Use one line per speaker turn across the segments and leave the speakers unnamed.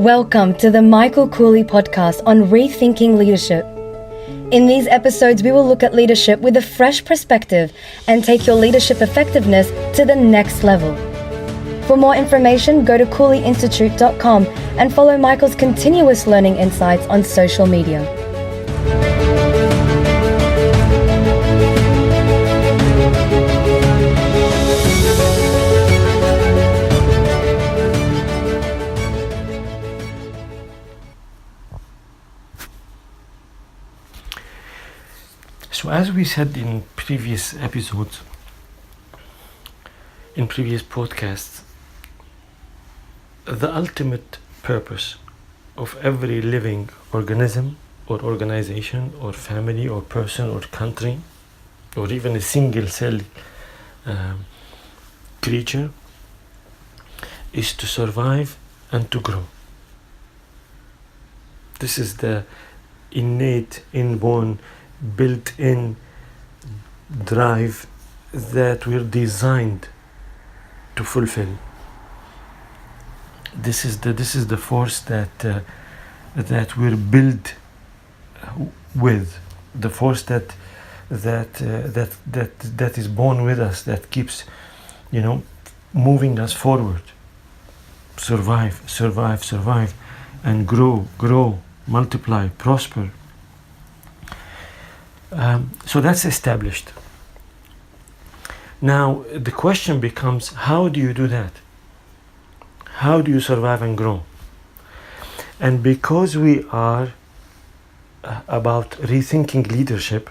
Welcome to the Michael Kouly Podcast on rethinking leadership. In these episodes, we will look at leadership with a fresh perspective and take your leadership effectiveness to the next level. For more information, go to KoulyInstitute.com and follow Michael's continuous learning insights on social media.
So as we said in previous episodes, in previous podcasts, the ultimate purpose of every living organism or organization or family or person or country or even a single cell creature is to survive and to grow. This is the innate, inborn, built-in drive that we're designed to fulfill. This is the force that we're built with, the force that is born with us, that keeps, moving us forward. Survive, and grow, multiply, prosper. So that's established. Now the question becomes, how do you do that? How do you survive and grow? And because we are about rethinking leadership,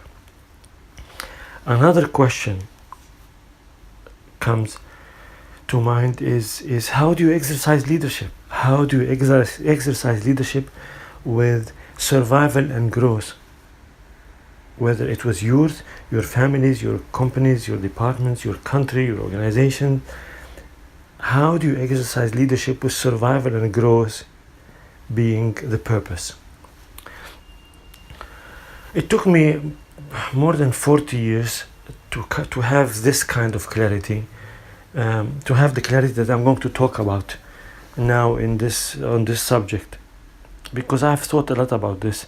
another question comes to mind is how do you exercise leadership? How do you exercise leadership with survival and growth? Whether it was yours, your families, your companies, your departments, your country, your organization, how do you exercise leadership with survival and growth being the purpose? It took me more than 40 years to have this kind of clarity, to have the clarity that I'm going to talk about now on this subject, because I've thought a lot about this.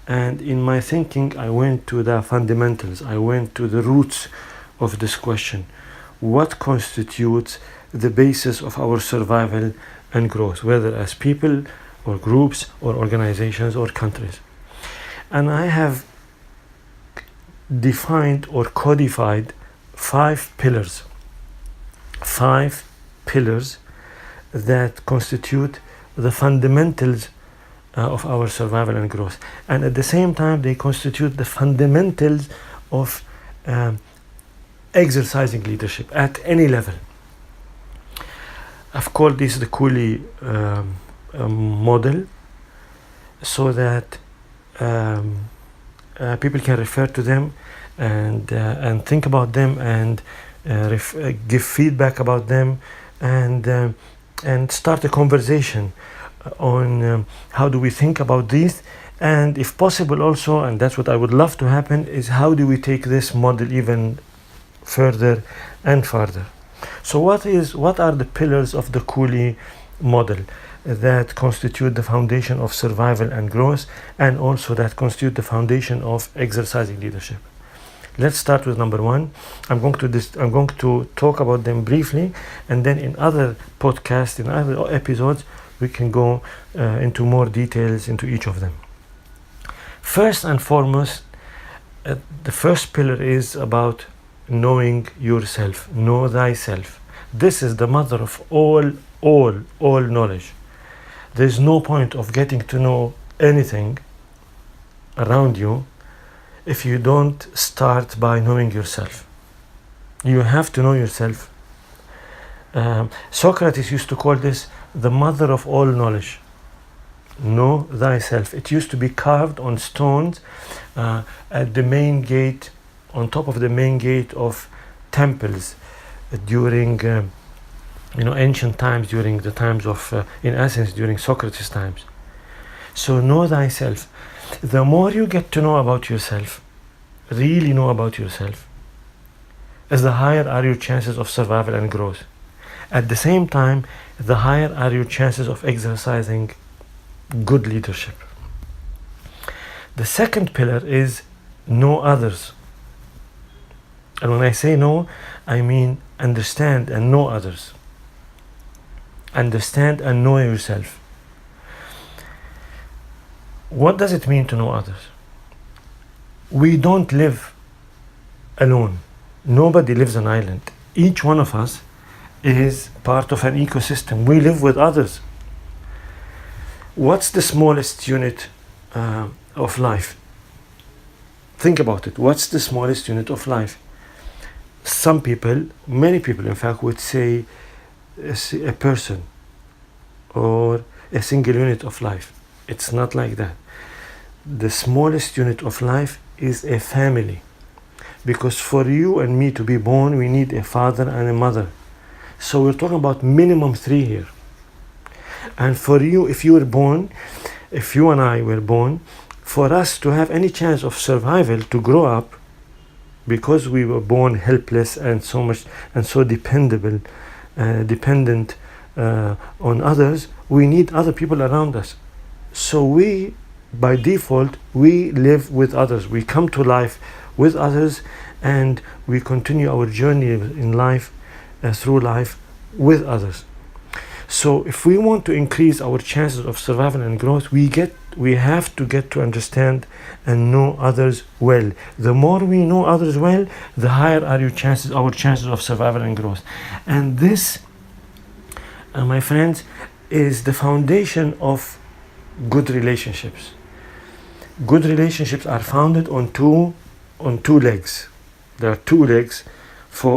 And in my thinking, I went to the fundamentals. I went to the roots of this question. What constitutes the basis of our survival and growth, whether as people or groups or organizations or countries? And I have defined or codified 5 pillars that constitute the fundamentals of our survival and growth, and at the same time they constitute the fundamentals of exercising leadership at any level. I've called this the Kouly model, so that people can refer to them and think about them and give feedback about them and start a conversation on how do we think about these, and if possible also, and that's what I would love to happen, is how do we take this model even further and further. So what are the pillars of the Kouly model that constitute the foundation of survival and growth, and also that constitute the foundation of exercising leadership? Let's start with number 1. I'm going to talk about them briefly, and then in other podcasts, in other episodes, we can go into more details into each of them. First and foremost, the first pillar is about knowing yourself. Know thyself. This is the mother of all knowledge. There's no point of getting to know anything around you if you don't start by knowing yourself. You have to know yourself. Socrates used to call this the mother of all knowledge. Know thyself. It used to be carved on stones at the main gate, on top of the main gate of temples during ancient times, during the times of, in Athens, during Socrates' times. So know thyself. The more you get to know about yourself, really know about yourself, the higher are your chances of survival and growth. At the same time, the higher are your chances of exercising good leadership. The second pillar is know others. And when I say know, I mean understand and know others. Understand and know yourself. What does it mean to know others? We don't live alone. Nobody lives on an island. Each one of us is part of an ecosystem. We live with others. What's the smallest unit of life? Think about it. What's the smallest unit of life? Some people, many people in fact, would say a person or a single unit of life. It's not like that. The smallest unit of life is a family. Because for you and me to be born, we need a father and a mother. So we're talking about minimum 3 here. And for you, if you and I were born, for us to have any chance of survival, to grow up, because we were born helpless and so much and so dependent on others, we need other people around us. So we, by default, we live with others. We come to life with others, and we continue our journey in life, through life, with others. So if we want to increase our chances of survival and growth, we have to get to understand and know others well. The more we know others well, the higher are our chances of survival and growth. And this, my friends, is the foundation of good relationships. Good relationships are founded on two legs. There are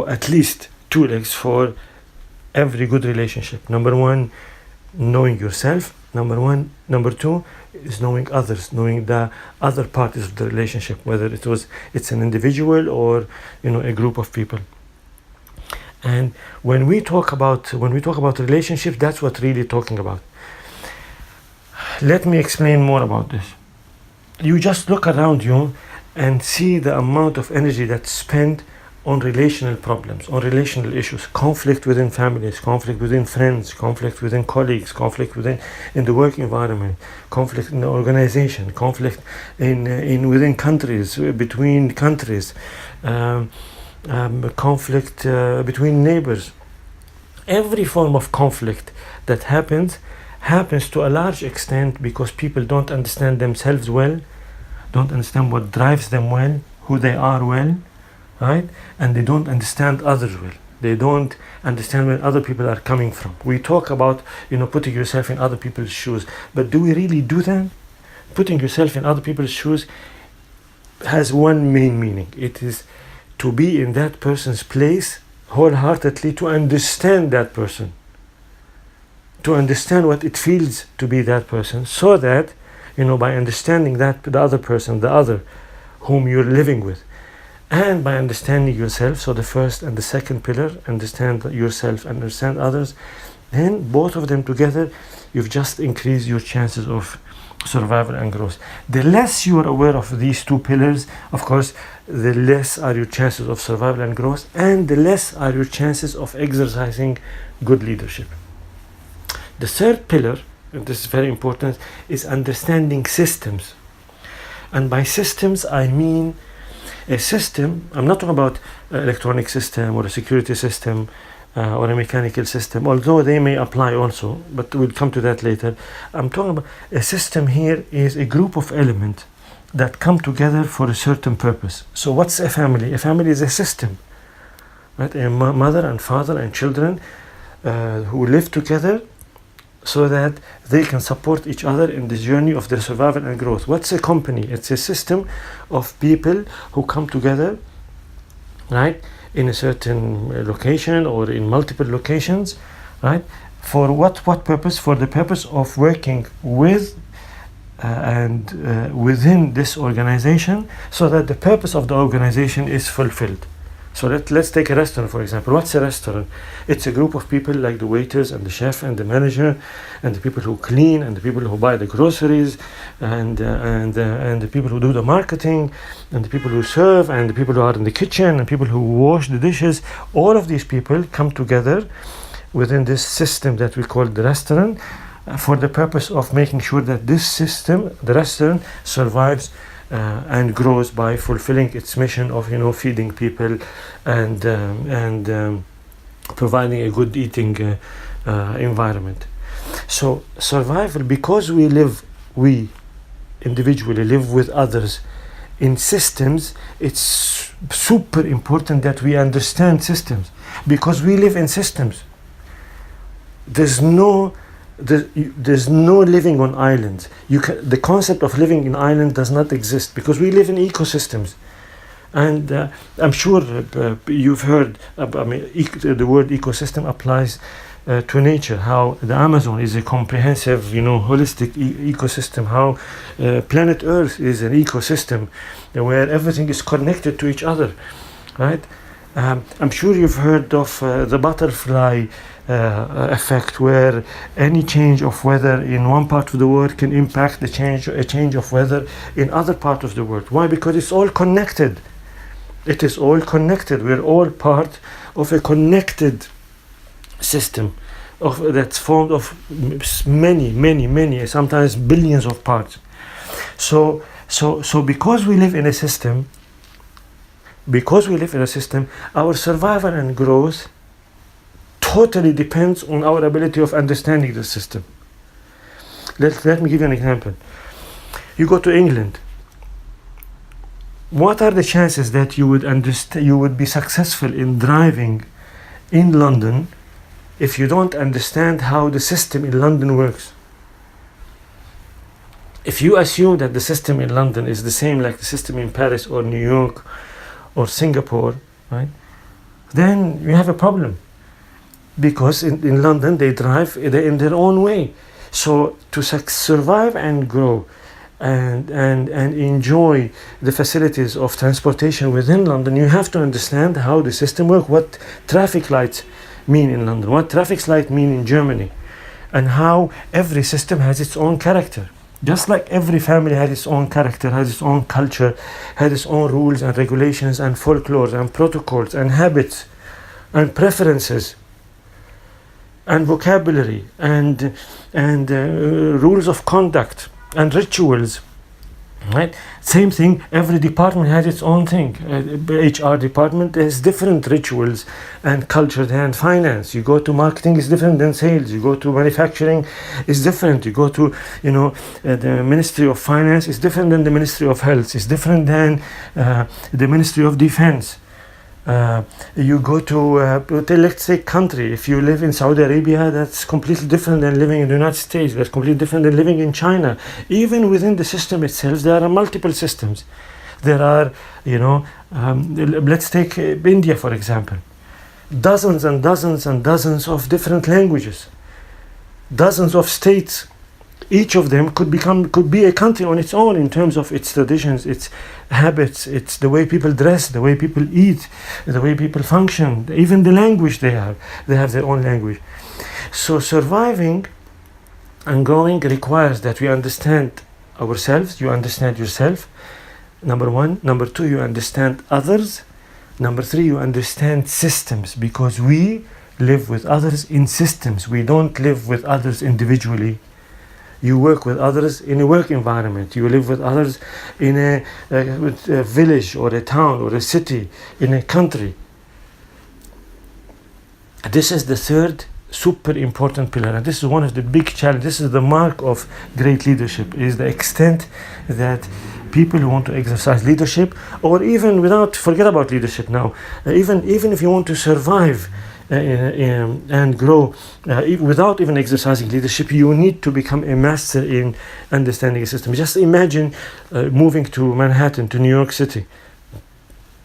at least two legs for every good relationship. Number one, knowing yourself. Number two is knowing others, knowing the other parties of the relationship, whether it's an individual or a group of people. And when we talk about relationships, that's what really talking about. Let me explain more about this. You just look around you and see the amount of energy that's spent on relational problems, on relational issues, conflict within families, conflict within friends, conflict within colleagues, conflict in the work environment, conflict in the organization, conflict within countries, between countries, conflict between neighbors. Every form of conflict that happens to a large extent because people don't understand themselves well, don't understand what drives them well, who they are well, right? And they don't understand others well. They don't understand where other people are coming from. We talk about, putting yourself in other people's shoes, but do we really do that? Putting yourself in other people's shoes has one main meaning. It is to be in that person's place wholeheartedly, to understand that person, to understand what it feels to be that person, so that, by understanding that the other person, the other whom you're living with, and by understanding yourself, so the first and the second pillar, understand yourself, understand others, then both of them together, you've just increased your chances of survival and growth. The less you are aware of these two pillars, of course, the less are your chances of survival and growth, and the less are your chances of exercising good leadership. The third pillar, and this is very important, is understanding systems. And by systems, I mean a system. I'm not talking about an electronic system or a security system or a mechanical system, although they may apply also, but we'll come to that later. I'm talking about a system here is a group of elements that come together for a certain purpose. So what's a family? A family is a system, right? A mother and father and children who live together so that they can support each other in the journey of their survival and growth. What's a company? It's a system of people who come together, right, in a certain location or in multiple locations, right? For what purpose? For the purpose of working with and within this organization, so that the purpose of the organization is fulfilled. So let's take a restaurant, for example. What's a restaurant? It's a group of people like the waiters and the chef and the manager and the people who clean and the people who buy the groceries and the people who do the marketing and the people who serve and the people who are in the kitchen and people who wash the dishes. All of these people come together within this system that we call the restaurant, for the purpose of making sure that this system, the restaurant, survives and grows by fulfilling its mission of feeding people and providing a good eating environment. So survival, because we individually live with others in systems, it's super important that we understand systems, because we live in systems. There's no living on islands. The concept of living in island does not exist, because we live in ecosystems. And I'm sure you've heard, the word ecosystem applies to nature, how the Amazon is a comprehensive, holistic ecosystem, how planet Earth is an ecosystem where everything is connected to each other, right? I'm sure you've heard of the butterfly effect, where any change of weather in one part of the world can impact a change of weather in other part of the world. Why? Because it's all connected. It is all connected. We're all part of a connected system that's formed of many, sometimes billions of parts. So because we live in a system, our survival and growth totally depends on our ability of understanding the system. Let me give you an example. You go to England. What are the chances that you would be successful in driving in London if you don't understand how the system in London works? If you assume that the system in London is the same like the system in Paris or New York or Singapore, right, then you have a problem. Because in London they drive in their own way. So to survive and grow and enjoy the facilities of transportation within London, you have to understand how the system works, what traffic lights mean in London, what traffic lights mean in Germany, and how every system has its own character. Just like every family has its own character, has its own culture, has its own rules and regulations and folklore and protocols and habits and preferences and vocabulary and rules of conduct and rituals, right? Same thing, every department has its own thing. HR department has different rituals and culture than finance. You go to marketing, is different than sales. You go to manufacturing, is different. You go to the Ministry of Finance, is different than the Ministry of Health. It's different than the Ministry of Defense. You go to let's say country. If you live in Saudi Arabia, that's completely different than living in the United States. That's completely different than living in China. Even within the system itself, there are multiple systems. There are, let's take India for example. Dozens and dozens and dozens of different languages. Dozens of states. Each of them could be a country on its own in terms of its traditions, its habits, it's the way people dress, the way people eat, the way people function, even the language they have their own language. So surviving and growing requires that we understand ourselves, you understand yourself, number one. Number two, you understand others. Number three, you understand systems, because we live with others in systems. We don't live with others individually. You work with others in a work environment. You live with others in a village or a town or a city, in a country. This is the third super important pillar, and this is one of the big challenges. This is the mark of great leadership, is the extent that people who want to exercise leadership, or even forget about leadership now, even if you want to survive and grow without even exercising leadership, you need to become a master in understanding a system. Just imagine moving to Manhattan, to New York City.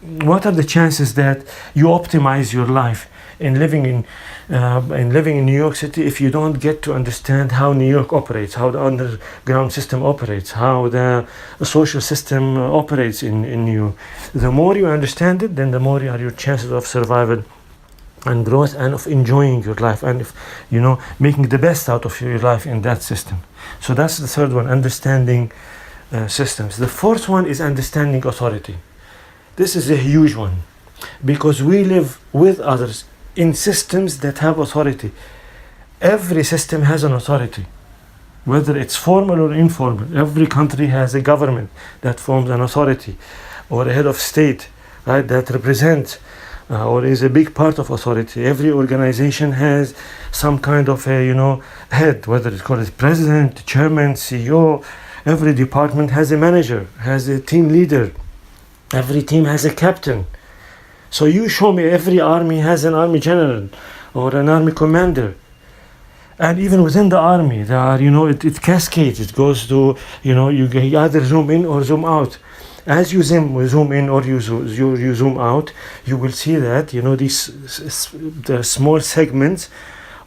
What are the chances that you optimize your life in living in New York City if you don't get to understand how New York operates, how the underground system operates, how the social system operates in New York? The more you understand it, then the more are your chances of survival and growth and of enjoying your life and of making the best out of your life in that system. So that's the third one, understanding systems. The fourth one is understanding authority. This is a huge one, because we live with others in systems that have authority. Every system has an authority. whether it's formal or informal. Every country has a government that forms an authority, or a head of state, right, that represents or is a big part of authority. Every organization has some kind of a head, whether it's called as president, chairman, CEO. Every department has a manager, has a team leader. Every team has a captain. So you show me every army has an army general or an army commander. And even within the army, there are, it cascades. It goes to, you either zoom in or zoom out. As you zoom in or you zoom out, you will see that, the small segments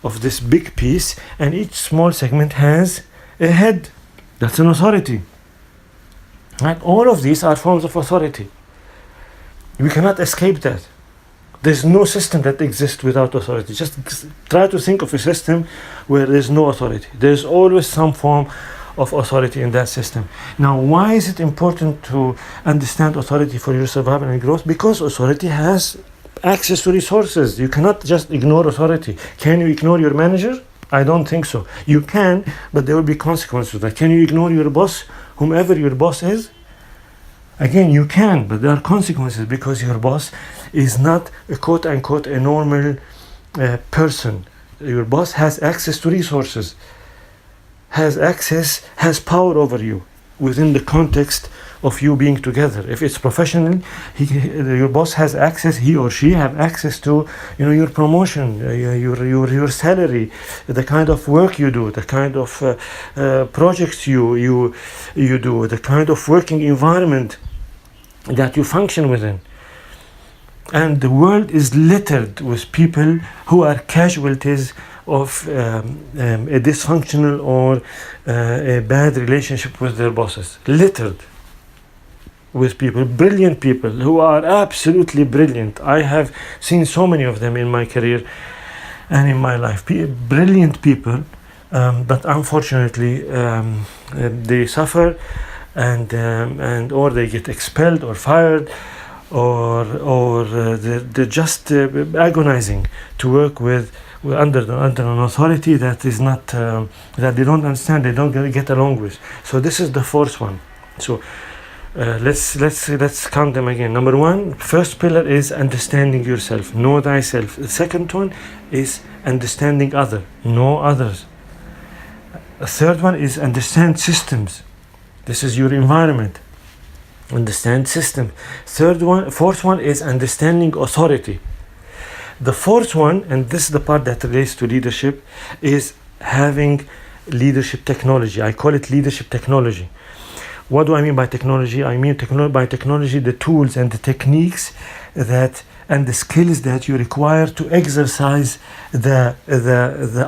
of this big piece, and each small segment has a head. That's an authority. Right? All of these are forms of authority. We cannot escape that. There's no system that exists without authority. Just try to think of a system where there's no authority. There's always some form of authority in that system. Now, why is it important to understand authority for your survival and growth? Because authority has access to resources. You cannot just ignore authority. Can you ignore your manager? I don't think so. You can, but there will be consequences to that. Can you ignore your boss, whomever your boss is? Again, you can, but there are consequences, because your boss is not a quote-unquote a normal person. Your boss has access to resources, has power over you within the context of you being together. If it's professional, your boss has access, he or she have access to your promotion, your salary, the kind of work you do, the kind of projects you do, the kind of working environment that you function within. And the world is littered with people who are casualties of a dysfunctional or a bad relationship with their bosses. Littered with people, brilliant people who are absolutely brilliant. I have seen so many of them in my career and in my life. Brilliant people, but unfortunately they suffer and or they get expelled or fired, or they're just agonizing to work with under an authority that is not that they don't understand, they don't get along with. So this is the fourth one. So let's count them again. Number one, first pillar is understanding yourself, know thyself. The second one is understanding other, know others. The third one is understand systems. This is your environment. Understand system. Fourth one is understanding authority. The fourth one, and this is the part that relates to leadership, is having leadership technology. I call it leadership technology. What do I mean by technology? I mean by technology the tools and the techniques and the skills that you require to exercise the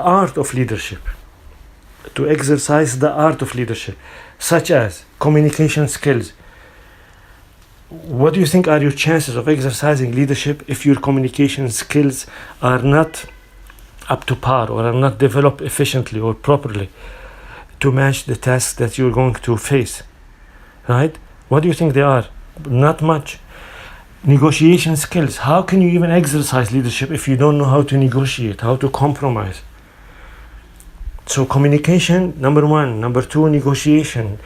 art of leadership. To exercise the art of leadership, such as communication skills. What do you think are your chances of exercising leadership if your communication skills are not up to par or are not developed efficiently or properly to match the tasks that you're going to face? Right? What do you think they are? Not much. Negotiation skills. How can you even exercise leadership if you don't know how to negotiate, how to compromise? So communication, number one. Number two, negotiation,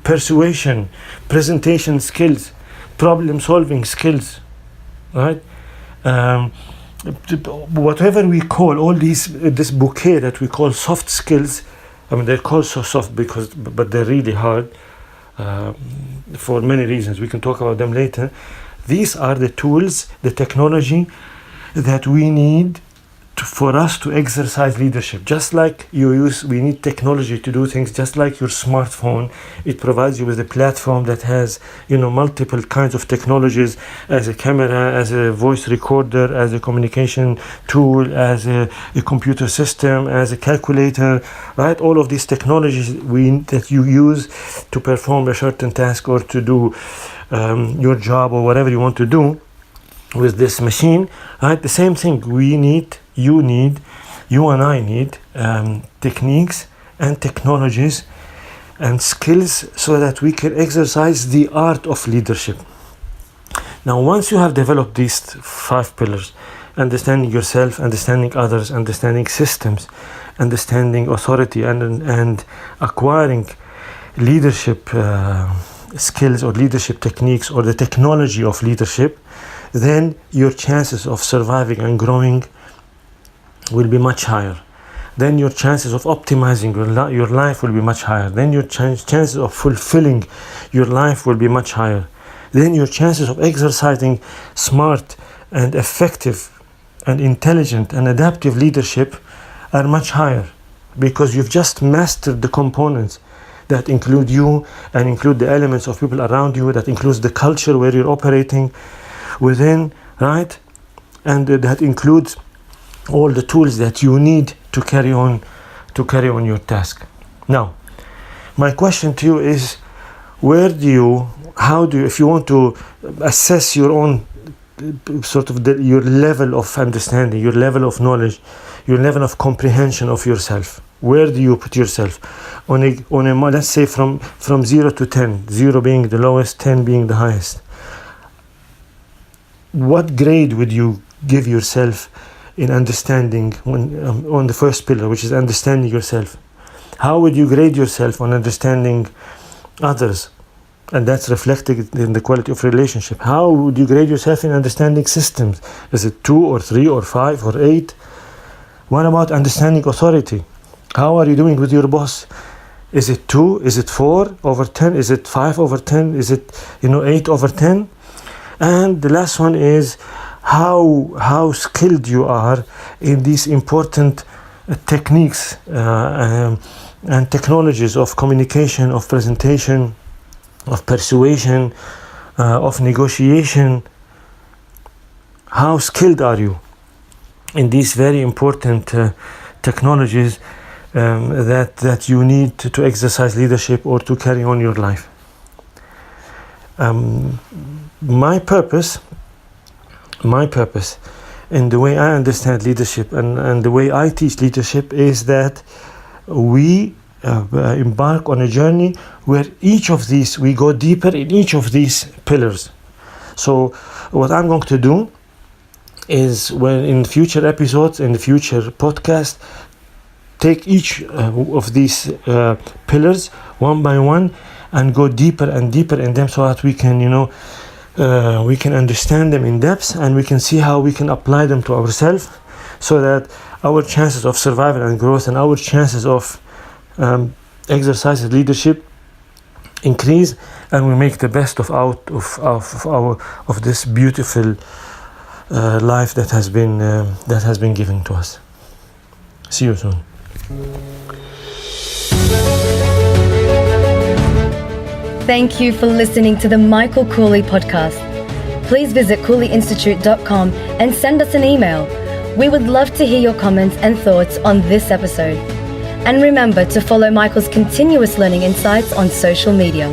persuasion, presentation skills, problem-solving skills, right? Whatever we call all this bouquet that we call soft skills. I mean, they're called so soft but they're really hard for many reasons. We can talk about them later. These are the tools, the technology that we need for us to exercise leadership. Just like we need technology to do things, just like your smartphone, it provides you with a platform that has multiple kinds of technologies, as a camera, as a voice recorder, as a communication tool, as a computer system, as a calculator, right? All of these technologies that you use to perform a certain task or to do your job or whatever you want to do with this machine, right? The same thing you and I need techniques and technologies and skills so that we can exercise the art of leadership. Now, once you have developed these 5 pillars, understanding yourself, understanding others, understanding systems, understanding authority, and acquiring leadership skills or leadership techniques or the technology of leadership, then your chances of surviving and growing will be much higher. Then your chances of optimizing your life will be much higher. Then your chances of fulfilling your life will be much higher. Then your chances of exercising smart and effective and intelligent and adaptive leadership are much higher, because you've just mastered the components that include you and include the elements of people around you, that includes the culture where you're operating within, right? And that includes all the tools that you need to carry on your task. Now, my question to you is, if you want to assess your own your level of understanding, your level of knowledge, your level of comprehension of yourself, where do you put yourself on a let's say from 0 to 10, 0 being the lowest, 10 being the highest? What grade would you give yourself in understanding on the first pillar, which is understanding yourself? How would you grade yourself on understanding others? And that's reflected in the quality of relationship. How would you grade yourself in understanding systems? Is it 2 or 3 or 5 or 8? What about understanding authority? How are you doing with your boss? Is it 2? Is it 4 over 10? Is it 5 over 10? Is it 8 over 10? And the last one is how skilled you are in these important techniques and technologies of communication, of presentation, of persuasion, of negotiation. How skilled are you in these very important technologies that you need to exercise leadership or to carry on your life? My purpose in the way I understand leadership and the way I teach leadership is that we embark on a journey where we go deeper in each of these pillars. So what I'm going to do is, when in future episodes, in the future podcast, take each of these pillars one by one and go deeper and deeper in them, so that we can we can understand them in depth, and we can see how we can apply them to ourselves, so that our chances of survival and growth and our chances of exercising leadership increase, and we make the best of this beautiful life that has been given to us. See you soon.
Thank you for listening to the Michael Kouly Podcast. Please visit KoulyInstitute.com and send us an email. We would love to hear your comments and thoughts on this episode. And remember to follow Michael's continuous learning insights on social media.